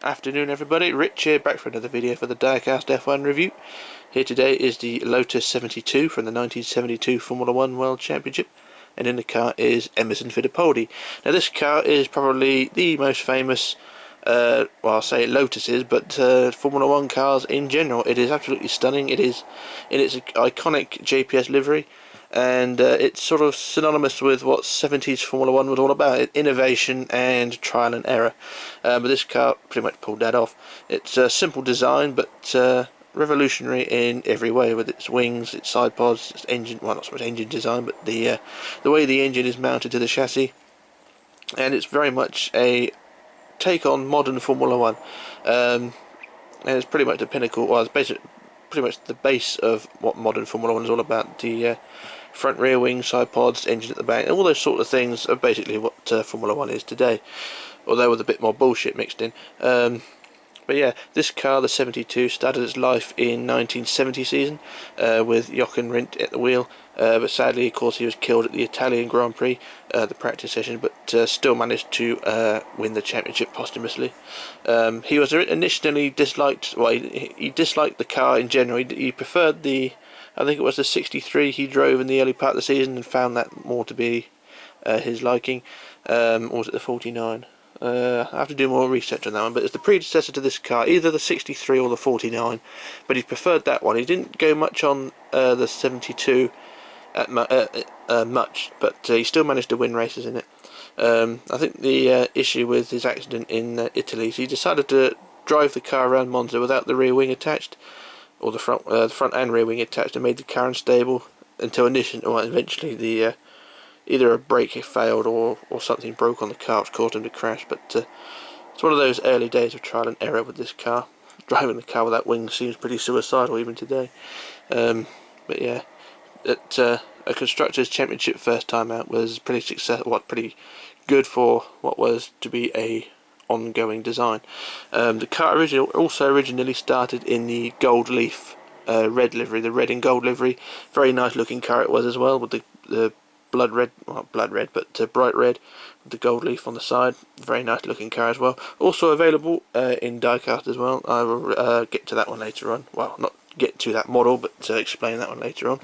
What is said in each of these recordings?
Afternoon everybody, Rich here, back for another video for the Diecast F1 review. Here today is the Lotus 72 from the 1972 Formula 1 World Championship, and in the car is Emerson Fittipaldi. Now this car is probably the most famous, well I'll say Lotus is, but Formula 1 cars in general. It is absolutely stunning. It is in its iconic JPS livery, and it's sort of synonymous with what 70s Formula 1 was all about, innovation and trial and error. But this car pretty much pulled that off. It's a simple design, but revolutionary in every way, with its wings, its side pods, its engine, well not so much engine design, but the way the engine is mounted to the chassis. And it's very much a take on modern Formula 1. And it's pretty much the pinnacle, well it's basically pretty much the base of what modern Formula 1 is all about. The front rear wing, side pods, engine at the back, and all those sort of things are basically what Formula 1 is today, although with a bit more bullshit mixed in. But yeah, this car, the 72, started its life in 1970 season with Jochen Rindt at the wheel, but sadly of course he was killed at the Italian Grand Prix, the practice session, but still managed to win the championship posthumously. He was initially disliked, well he disliked the car in general. He preferred the, I think it was the 63 he drove in the early part of the season, and found that more to be his liking. Or was it the 49? I have to do more research on that one, but it's the predecessor to this car, either the 63 or the 49, but he preferred that one. He didn't go much on the 72 much, but he still managed to win races in it. I think the issue with his accident in Italy is he decided to drive the car around Monza without the rear wing attached, or the front and rear wing attached, and made the car unstable until eventually the either a brake failed or something broke on the car, which caused him to crash. But it's one of those early days of trial and error with this car. Driving the car without wings seems pretty suicidal even today. But yeah, a Constructors' Championship first time out was pretty successful, pretty good for what was to be a ongoing design. The car originally started in the gold leaf red livery, the red and gold livery. Very nice looking car it was as well, with the blood red, but bright red with the gold leaf on the side. Very nice looking car as well. Also available in diecast as well. I will get to that one later on. Well, not get to that model, but explain that one later on.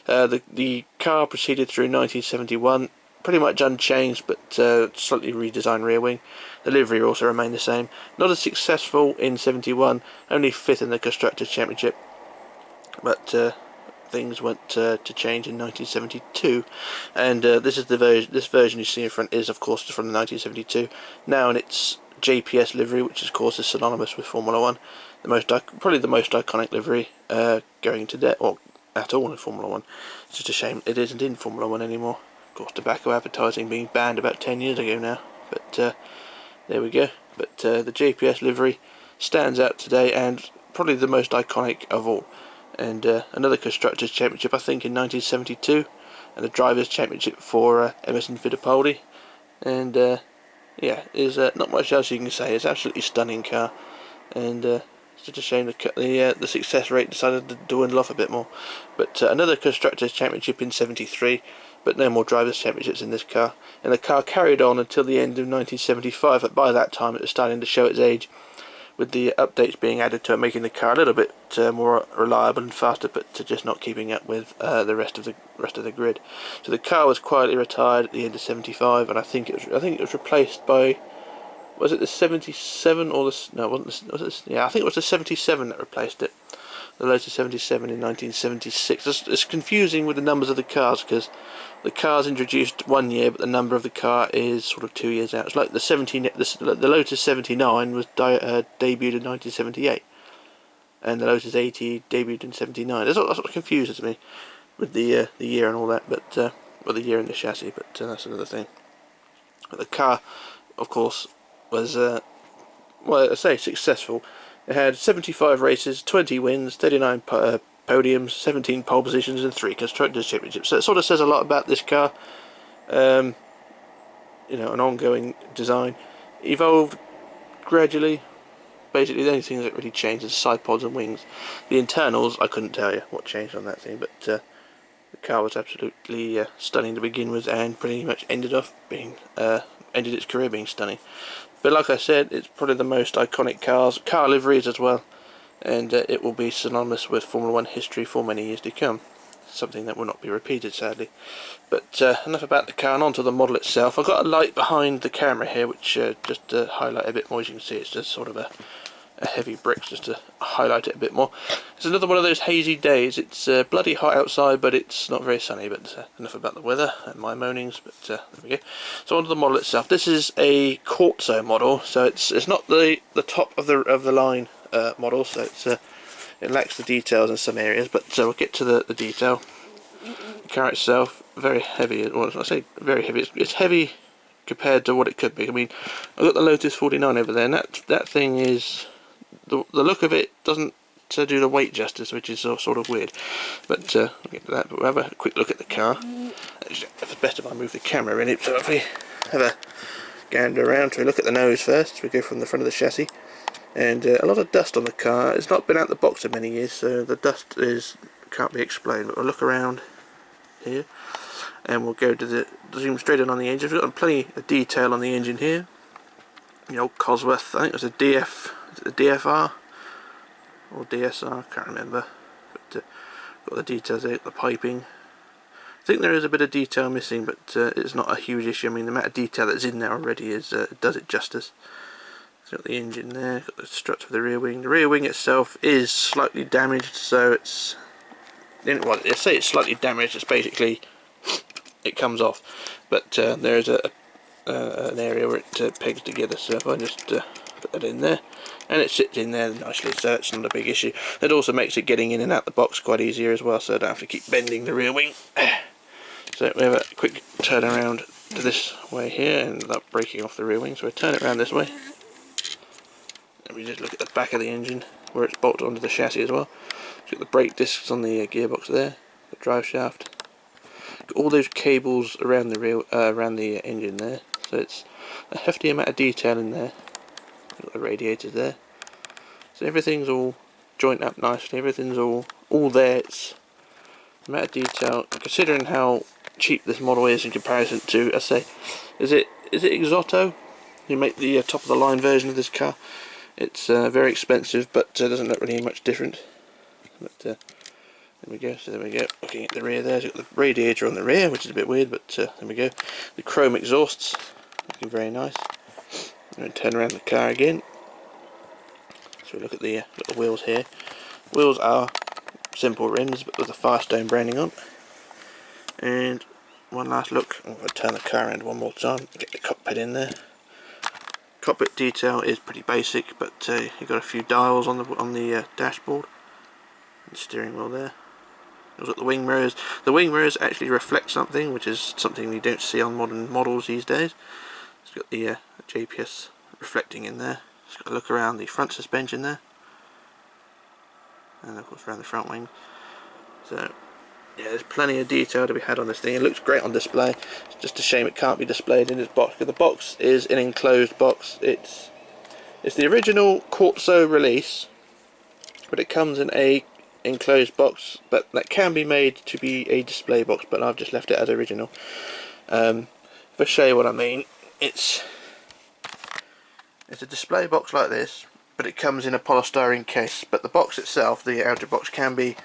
The car proceeded through 1971, pretty much unchanged, but slightly redesigned rear wing. The livery also remained the same. Not as successful in 71, only 5th in the Constructors' Championship, but things went to change in 1972, and this version you see in front is of course from the 1972, now in its JPS livery, which of course is synonymous with Formula 1, probably the most iconic livery going today, or at all in Formula 1. It's just a shame it isn't in Formula 1 anymore. Of course, tobacco advertising being banned about 10 years ago now, but there we go. But the JPS livery stands out today, and probably the most iconic of all. And another Constructors' Championship, I think, in 1972, and a Drivers' Championship for Emerson Fittipaldi. And yeah, there's not much else you can say. It's an absolutely stunning car, and it's just a shame the success rate decided to dwindle off a bit more. But another Constructors' Championship in 73, but no more Drivers' Championships in this car. And the car carried on until the end of 1975, but by that time it was starting to show its age, with the updates being added to it, making the car a little bit more reliable and faster, but just not keeping up with the rest of the grid. So the car was quietly retired at the end of 75, and I think it was replaced by, was it the 77 or the, no, yeah, I think it was the 77 that replaced it. The Lotus 77 in 1976. It's confusing with the numbers of the cars, because the car's introduced 1 year, but the number of the car is sort of 2 years out. It's like the Lotus 79 was debuted in 1978, and the Lotus 80 debuted in 79. That's what confuses me with the year and all that, but well, the year and the chassis, but that's another thing. But the car, of course, was well, I say successful. It had 75 races, 20 wins, 39 podiums, 17 pole positions, and 3 Constructors' Championships. So it sort of says a lot about this car. You know, an ongoing design. Evolved gradually. Basically, the only thing that really changed is side pods and wings. The internals, I couldn't tell you what changed on that thing, but the car was absolutely stunning to begin with, and pretty much ended its career being stunning. But like I said, it's probably the most iconic car liveries as well, and it will be synonymous with Formula 1 history for many years to come. Something that will not be repeated, sadly. But enough about the car, and on to the model itself. I've got a light behind the camera here, which just to highlight a bit more. As you can see, it's just sort of a heavy bricks, just to highlight it a bit more. It's another one of those hazy days. It's bloody hot outside, but it's not very sunny. But enough about the weather and my moanings. But there we go. So onto the model itself. This is a Quartzo model, so it's not the top of the line model. So it lacks the details in some areas. But we'll get to the detail. The car itself, very heavy. Well, I say very heavy. It's heavy compared to what it could be. I mean, I've got the Lotus 49 over there, and that thing is. The look of it doesn't do the weight justice, which is sort of weird. But we'll get to that. But we'll have a quick look at the car. It's best if I move the camera in it. So if we have a gander around, we look at the nose first. We go from the front of the chassis, and a lot of dust on the car. It's not been out the box in many years, so the dust can't be explained. But we'll look around here, and we'll go to zoom straight in on the engine. We've got plenty of detail on the engine here. The old Cosworth, I think it was a DFR or DSR, I can't remember. But got the details there, the piping. I think there is a bit of detail missing, but it's not a huge issue. I mean, the amount of detail that's in there already does it justice. So got the engine there, got the struts for the rear wing. The rear wing itself is slightly damaged, so it's well, I say it's slightly damaged. It's basically it comes off, but there is an area where it pegs together. So if I just put that in there, and it sits in there nicely, so it's not a big issue. It also makes it getting in and out the box quite easier as well, so I don't have to keep bending the rear wing. So we have a quick turn around to this way here, and without breaking off the rear wing, so we turn it around this way. And we just look at the back of the engine, where it's bolted onto the chassis as well. So got the brake discs on the gearbox there, the drive shaft. Got all those cables around the engine there, so it's a hefty amount of detail in there. Got the radiators there, so everything's all joined up nicely. Everything's all there. It's the amount of detail, considering how cheap this model is in comparison to, I say, is it Exotto, who make the top of the line version of this car. It's very expensive, but doesn't look really much different. But there we go. So there we go. Looking at the rear there, so got the radiator on the rear, which is a bit weird, but there we go. The chrome exhausts, looking very nice. I'm going to turn around the car again. So we look at the wheels here. Wheels are simple rims, but with the Firestone branding on. And one last look. I'm going to turn the car around one more time. Get the cockpit in there. Cockpit detail is pretty basic, but you've got a few dials on the dashboard. And steering wheel there. We've got the wing mirrors. The wing mirrors actually reflect something, which is something you don't see on modern models these days. It's got the JPS reflecting in there. It's got a look around the front suspension there, and of course around the front wing. So yeah, there's plenty of detail to be had on this thing. It looks great on display. It's just a shame it can't be displayed in its box, because the box is an enclosed box. It's the original Quartzo release, but it comes in a enclosed box, but that can be made to be a display box, but I've just left it as original. If I show you what I mean, it's a display box like this, but it comes in a polystyrene case. But the box itself, the outer box, can be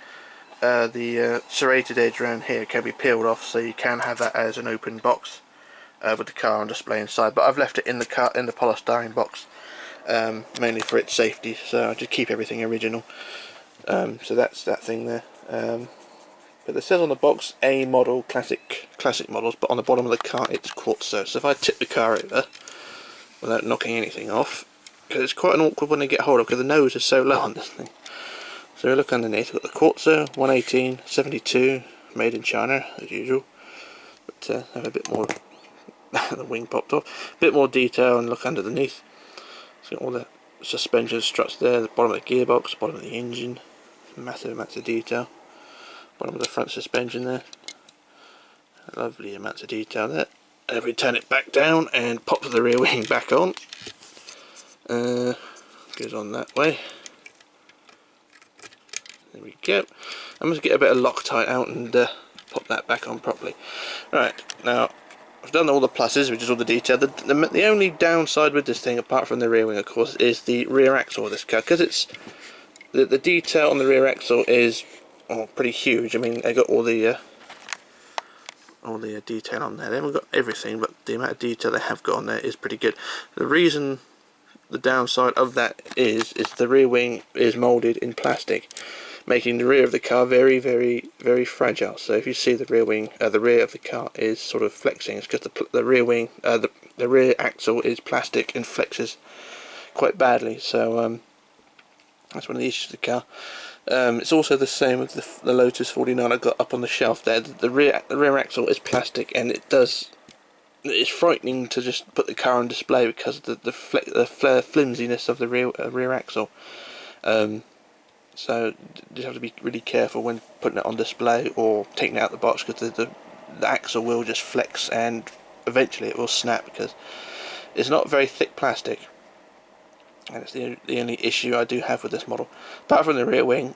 the serrated edge around here can be peeled off, so you can have that as an open box with the car on display inside. But I've left it in the polystyrene box, mainly for its safety. So I just keep everything original. So that's that thing there. But it says on the box A model, classic models, but on the bottom of the car it's Quartzo. So if I tip the car over without knocking anything off, because it's quite an awkward one to get hold of, because the nose is so low on this thing. So we look underneath, we've got the Quartzo 118 72, made in China as usual. But have a bit more, the wing popped off, a bit more detail, and look underneath. So all the suspension struts there, the bottom of the gearbox, bottom of the engine, massive amounts of detail. Bottom of the front suspension there, lovely amounts of detail there. And if we turn it back down and pop the rear wing back on, goes on that way. There we go. I'm going to get a bit of Loctite out and pop that back on properly. Right, now I've done all the pluses, which is all the detail. The only downside with this thing, apart from the rear wing, of course, is the rear axle of this car, because it's the detail on the rear axle is pretty huge. I mean, they got all the detail on there. They haven't got everything, but the amount of detail they have got on there is pretty good. The downside of that is the rear wing is moulded in plastic, making the rear of the car very, very, very fragile. So if you see the rear wing, the rear of the car is sort of flexing. It's because the rear wing, the rear axle is plastic and flexes quite badly. So that's one of the issues with the car. It's also the same with the Lotus 49 I got up on the shelf there. The rear axle is plastic, and it's frightening to just put the car on display because of the flimsiness of the rear axle. So you have to be really careful when putting it on display or taking it out the box, because the axle will just flex and eventually it will snap, because it's not very thick plastic. And it's the only issue I do have with this model, apart from the rear wing,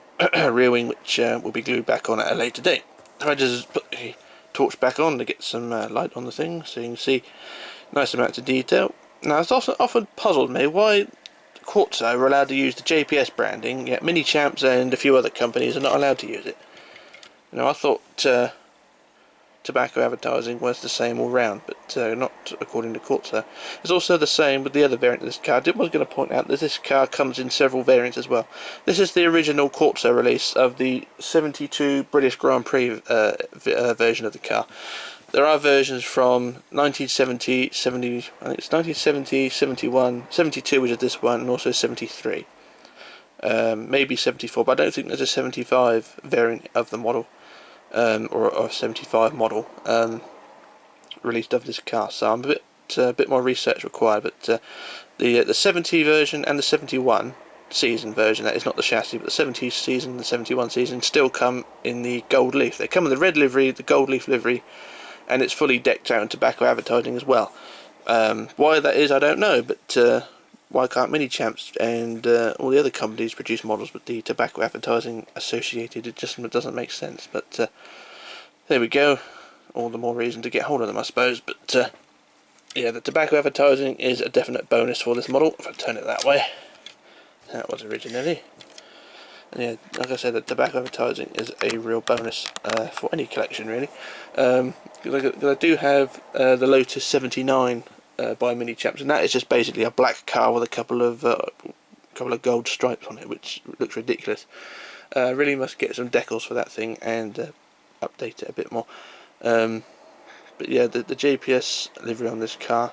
which will be glued back on at a later date. So I just put the torch back on to get some light on the thing, so you can see nice amounts of detail. Now, it's also often puzzled me why Quartzo are allowed to use the JPS branding, yet Mini Champs and a few other companies are not allowed to use it. You know, I thought tobacco advertising was the same all round, but not according to Quartzo. It's also the same with the other variant of this car. I was going to point out that this car comes in several variants as well. This is the original Quartzo release of the 72 British Grand Prix version of the car. There are versions from 1970, 70, I think it's 1970, 71, 72, which is this one, and also 73. Maybe 74, but I don't think there's a 75 variant of the model. Or a 75 model released of this car, so I'm a bit more research required. But the 70 version and the 71 season version, that is not the chassis, but the 70 season and the 71 season still come in the gold leaf. They come in the red livery, the gold leaf livery, and it's fully decked out in tobacco advertising as well. Why that is, I don't know, but why can't Mini Champs and all the other companies produce models with the tobacco advertising associated? It just doesn't make sense. But there we go. All the more reason to get hold of them, I suppose. But yeah, the tobacco advertising is a definite bonus for this model. If I turn it that way, that was originally. And yeah, like I said, the tobacco advertising is a real bonus for any collection, really. I do have the Lotus 79 by Mini Champs, and that is just basically a black car with a couple of gold stripes on it, which looks ridiculous. Really must get some decals for that thing and update it a bit more. But yeah, the JPS livery on this car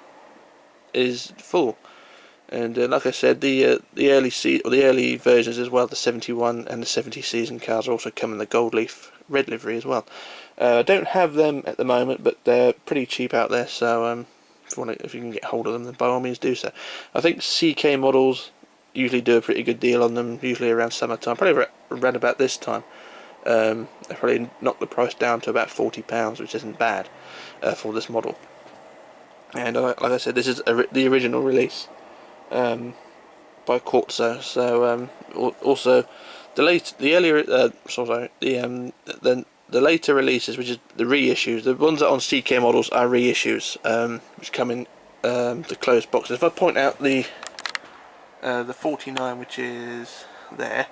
is full, and like I said, the early versions as well, the 71 and the 70 season cars also come in the gold leaf red livery as well. I don't have them at the moment, but they're pretty cheap out there, so if you can get hold of them, then by all means do so. I think CK models usually do a pretty good deal on them, usually around summertime, probably around about this time. They probably knock the price down to about £40, which isn't bad for this model. And like I said, this is the original release by Quartzo. So also the later releases, which is the reissues, the ones that are on CK models are reissues, which come in the closed boxes. If I point out the 49, which is there,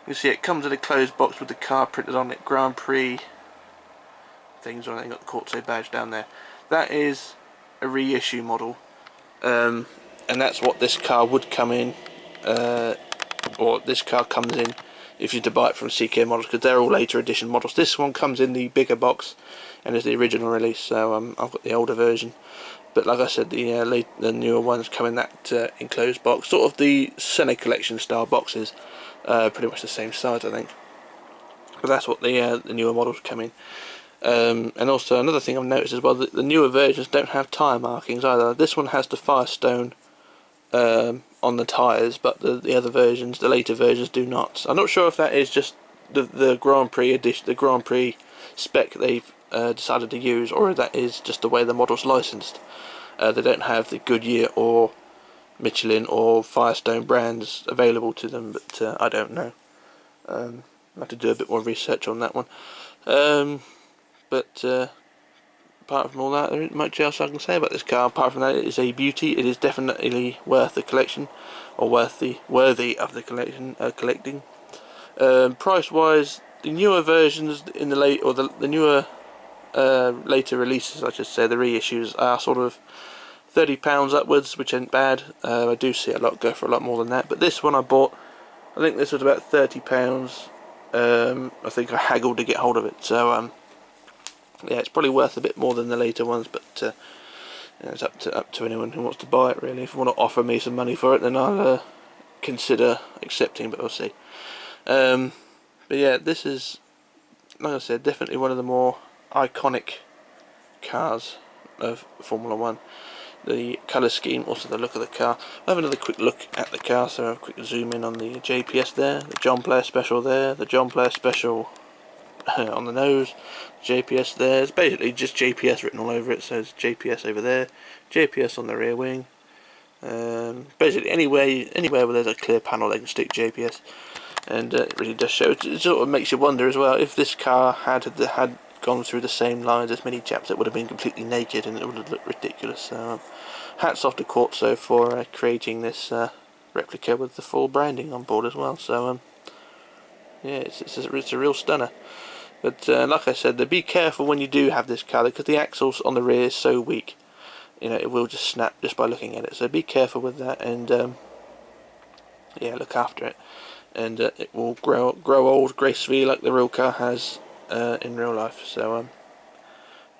you see it comes in a closed box with the car printed on it, Grand Prix things on it. You got the Quartzo badge down there. That is a reissue model, and that's what this car would come in, or this car comes in if you're to buy it from CK models, because they're all later edition models. This one comes in the bigger box and is the original release, so I've got the older version. But like I said, the newer ones come in that enclosed box, sort of the Senna collection style boxes, pretty much the same size, I think. But that's what the newer models come in. And also another thing I've noticed as well, that the newer versions don't have tyre markings either. This one has the Firestone on the tyres, but the other versions, the later versions, do not. I'm not sure if that is just the Grand Prix edition, the Grand Prix spec they've decided to use, or if that is just the way the model's licensed. They don't have the Goodyear or Michelin or Firestone brands available to them, but I don't know. I'll have to do a bit more research on that one. But apart from all that, there isn't much else I can say about this car. Apart from that, it is a beauty. It is definitely worth the collection, or worthy of the collection, collecting. Price-wise, the newer versions in the the newer later releases, I should say, the reissues, are sort of £30 upwards, which ain't bad. I do see a lot go for a lot more than that, but this one I bought, I think this was about £30. I think I haggled to get hold of it, so yeah, it's probably worth a bit more than the later ones, but you know, it's up to anyone who wants to buy it, really. If you want to offer me some money for it, then I'll consider accepting, but we'll see. But yeah, this is, like I said, definitely one of the more iconic cars of Formula 1. The colour scheme, also the look of the car. I'll have another quick look at the car, so I'll quick zoom in on the JPS there, the John Player Special there, the John Player Special on the nose, JPS there. It's basically just JPS written all over it, so it's JPS over there, JPS on the rear wing. Basically anywhere where there's a clear panel they can stick JPS, and it really does show. It sort of makes you wonder as well, if this car had gone through the same lines as many chaps, it would have been completely naked and it would have looked ridiculous. So hats off to Quartzo for creating this replica with the full branding on board as well. So yeah, it's a real stunner. But like I said, be careful when you do have this car, because the axles on the rear is so weak. You know, it will just snap just by looking at it. So be careful with that, and yeah, look after it, and it will grow old gracefully like the real car has in real life. So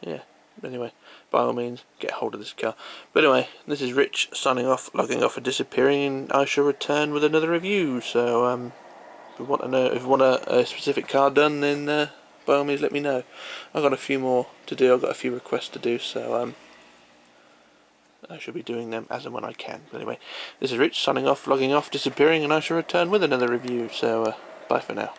yeah. Anyway, by all means, get hold of this car. But anyway, this is Rich signing off, logging off and disappearing, and I shall return with another review. So if you want to know, if you want a specific car done, then by all means let me know. I've got a few more to do. I've got a few requests to do, so I shall be doing them as and when I can. But anyway, this is Rich signing off, logging off, disappearing, and I shall return with another review. So bye for now.